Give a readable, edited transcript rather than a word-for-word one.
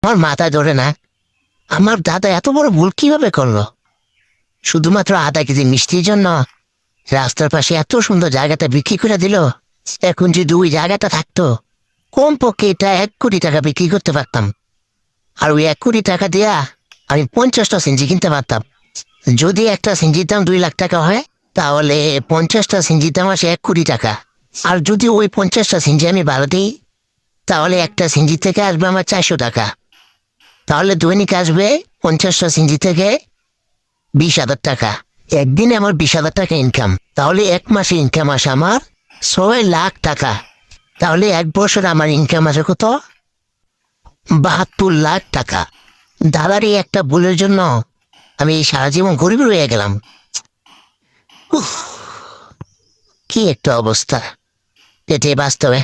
আমার মাথায় ধরে না, আমার দাদা এত বড় ভুল কিভাবে করলো? শুধুমাত্র আধা কেজি মিষ্টির জন্য রাস্তার পাশে এত সুন্দর জায়গাটা বিক্রি করে দিল। এখন যদি ওই জায়গাটা থাকতো, কমপক্ষে এটা 1 কোটি টাকা বিক্রি করতে পারতাম। আর ওই 1 কোটি টাকা দিয়া আমি 50টা সিঞ্জি কিনতে পারতাম। যদি একটা সিঞ্জির দাম 2 লাখ টাকা হয়, তাহলে 50টা সিঞ্জির দাম আসে 1 কোটি টাকা। আর যদি ওই 50টা সিঞ্জি আমি ভাড়া দিই, তাহলে একটা সিঞ্জি থেকে আসবে আমার 400 টাকা। তাহলে দৈনিক আসবে 50টা সিঞ্জি থেকে 20,000 টাকা। একদিনে আমার 20,000 টাকা ইনকাম, তাহলে 1 মাসে ইনকাম আসে আমার 6 লাখ টাকা। তাহলে 1 বছর আমার ইনকাম আসে কত? 72 লাখ টাকা। দাদার এই একটা ভুলের জন্য আমি এই সারা জীবন গরিব রয়ে গেলাম। উফ, কি একটা অবস্থা, এটাই বাস্তবে।